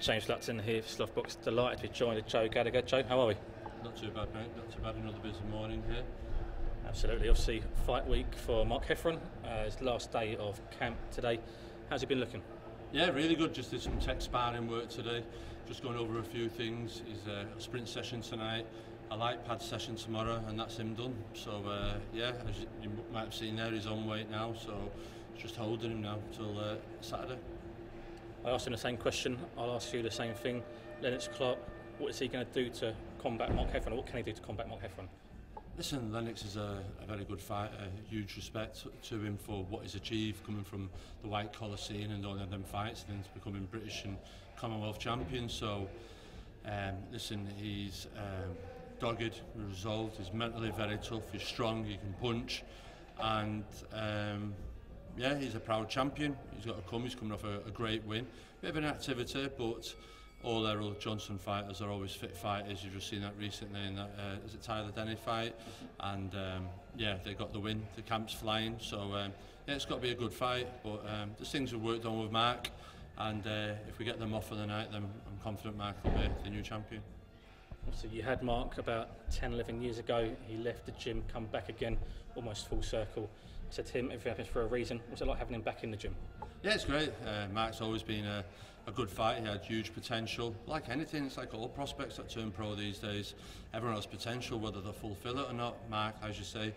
James Lutton here for Slothbox. Delighted to be joined with Joe Gallagher. Joe, how are we? Not too bad, mate. Not too bad. Another busy morning here. Absolutely. Obviously, fight week for Mark Heffron. His last day of camp today. How's he been looking? Yeah, really good. Just did some tech sparring work today. Just going over a few things. He's a sprint session tonight, a light pad session tomorrow, and that's him done. So yeah, as you might have seen there, he's on weight now. So just holding him now till Saturday. I asked him the same question. I'll ask you the same thing. Lennox, Clarke, what is he going to do to combat Mark Heffron? What can he do to combat Mark Heffron? Listen, Lennox is a very good fighter. Huge respect to him for what he's achieved, coming from the white collar scene and all of them fights, and then becoming British and Commonwealth champion. So, listen, he's dogged, resolved. He's mentally very tough. He's strong. He can punch, and yeah, he's a proud champion. He's got to come. He's coming off a great win. Bit of an activity, but all Errol Johnson fighters are always fit fighters. You've just seen that recently in that is it Tyler Denny fight, and yeah, they got the win. The camp's flying, so yeah, it's got to be a good fight. But there's things we've worked on with Mark, and if we get them off for the night, then I'm confident Mark will be the new champion. So you had Mark about 10, 11 years ago. He left the gym, come back again, almost full circle. I said to him, everything happens for a reason. What's it like having him back in the gym? Yeah, it's great. Mark's always been a good fighter. He had huge potential. Like anything, it's like all prospects that turn pro these days. Everyone has potential, whether they fulfil it or not. Mark, as you say,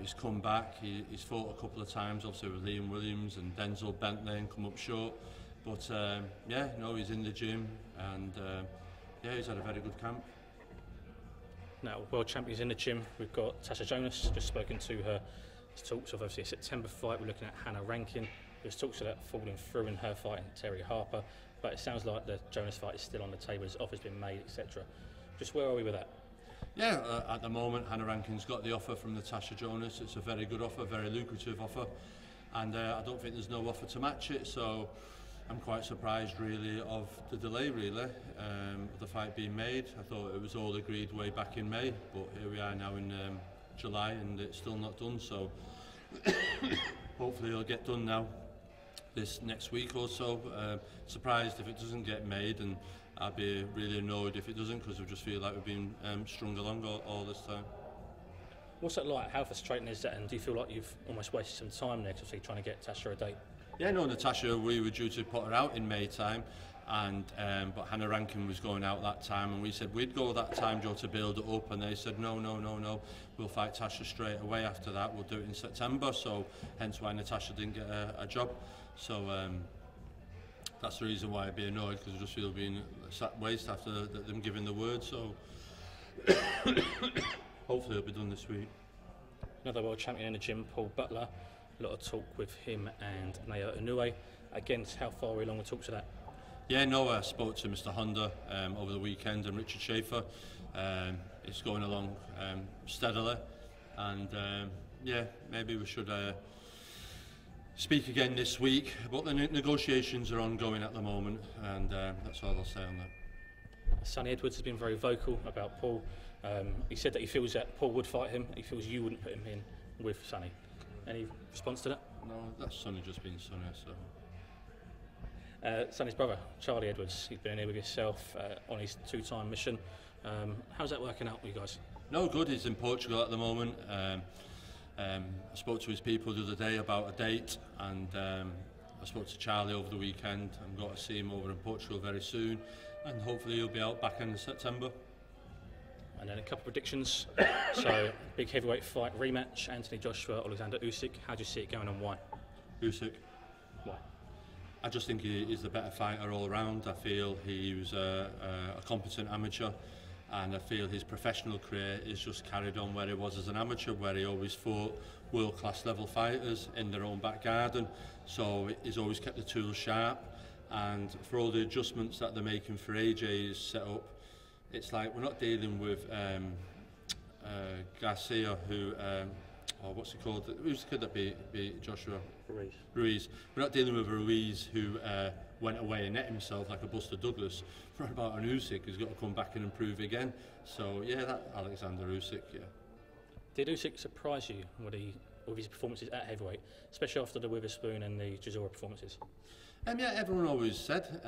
he's come back. He's fought a couple of times, obviously with Liam Williams and Denzel Bentley, and come up short. But yeah, no, he's in the gym, and yeah, he's had a very good camp. Now, world champions in the gym. We've got Tasha Jonas, just spoken to her. There's talks of obviously a September fight. We're looking at Rankin. There's talks of that falling through in her fight and Terry Harper, but it sounds like the Jonas fight is still on the table. His offer's been made, etc. Just where are we with that? Yeah, at the moment, Rankin's got the offer from Natasha Jonas. It's a very good offer, very lucrative offer, and I don't think there's no offer to match it. So I'm quite surprised, really, of the delay, really, of the fight being made. I thought it was all agreed way back in May, but here we are now in July, and it's still not done. So hopefully it'll get done now this next week or so. Surprised if it doesn't get made, and I'd be really annoyed if it doesn't, because we just feel like we've been strung along all this time. What's that like? How frustrating is that? And do you feel like you've almost wasted some time there, obviously trying to get Tasha a date? Yeah, no, Natasha, we were due to put her out in May time, and but Rankin was going out that time, and we said we'd go that time, Joe, to build it up, and they said no, we'll fight Tasha straight away after that. We'll do it in September. So hence why Natasha didn't get a job. So that's the reason why I'd be annoyed, because I just feel being a waste after them giving the word. So hopefully it'll be done this week. Another world champion in the gym, Butler. A lot of talk with him and Naoya Inoue. Again, how far are we along the talks of that? Yeah, no, I spoke to Mr. Honda over the weekend, and Richard Schaefer. It's going along steadily, and yeah, maybe we should speak again this week. But the negotiations are ongoing at the moment, and that's all I'll say on that. Sonny Edwards has been very vocal about Paul. He said that he feels that Paul would fight him. He feels you wouldn't put him in with Sonny. Any response to that? No, that's Sonny just being Sonny. So. Sonny's brother, Charlie Edwards, he's been here with yourself on his two-time mission. How's that working out with you guys? No, good. He's in Portugal at the moment. I spoke to his people the other day about a date, and I spoke to Charlie over the weekend. I'm going to see him over in Portugal very soon, and hopefully he'll be out back in September. And then a couple of predictions. So, big heavyweight fight rematch, Anthony Joshua, Alexander Usic. How do you see it going, and why? Usyk. Why? I just think he is the better fighter all around. I feel he was a competent amateur, and I feel his professional career is just carried on where he was as an amateur, where he always fought world-class level fighters in their own back garden. So he's always kept the tools sharp, and for all the adjustments that they're making for AJ's setup, it's like we're not dealing with Garcia, who, or what's he called? Who's the kid that beat Joshua? Ruiz. We're not dealing with a Ruiz who went away and net himself like a Buster Douglas. For about an Usyk who's got to come back and improve again. So yeah, that Alexander Usyk, yeah. Did Usyk surprise you with his performances at heavyweight, especially after the Witherspoon and the Chisora performances? Yeah, everyone always said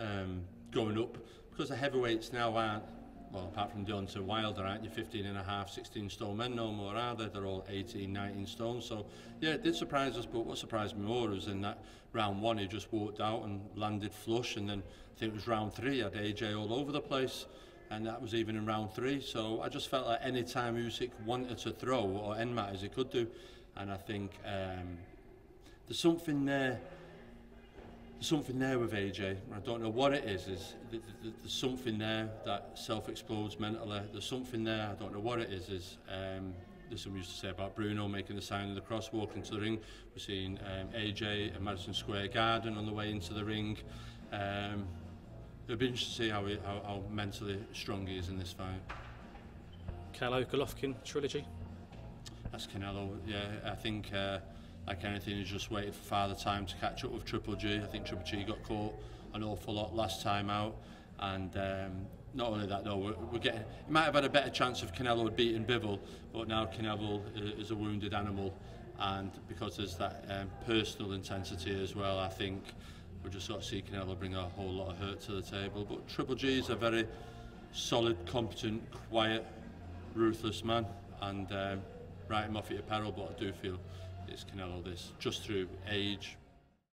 going up, because the heavyweights now aren't, well, apart from Deontay Wilder, aren't you 15 and a half, 16 stone men no more, are they? They're all 18, 19 stone. So, yeah, it did surprise us, but what surprised me more was in that round 1, he just walked out and landed flush, and then I think it was round 3, he had AJ all over the place, and that was even in round 3. So I just felt like any time Usyk wanted to throw or end matters, he could do. And I think there's something there. There's something there with AJ. I don't know what it is. There's something there that self-explodes mentally. There's something there. I don't know what it is. There's something we used to say about Bruno making the sign of the cross, walking to the ring. We're seeing AJ at Madison Square Garden on the way into the ring. It'll be interesting to see how mentally strong he is in this fight. Canelo, Golovkin, trilogy? That's Canelo, yeah. I think, like anything, he's just waited for Father Time to catch up with Triple G. I think Triple G got caught an awful lot last time out. And not only that, though, we're getting... He might have had a better chance if Canelo had beaten Bivol, but now Canelo is a wounded animal. And because there's that personal intensity as well, I think we'll just sort of see Canelo bring a whole lot of hurt to the table. But Triple G is a very solid, competent, quiet, ruthless man. And write him off at your peril, but I do feel it's Canelo this, just through age,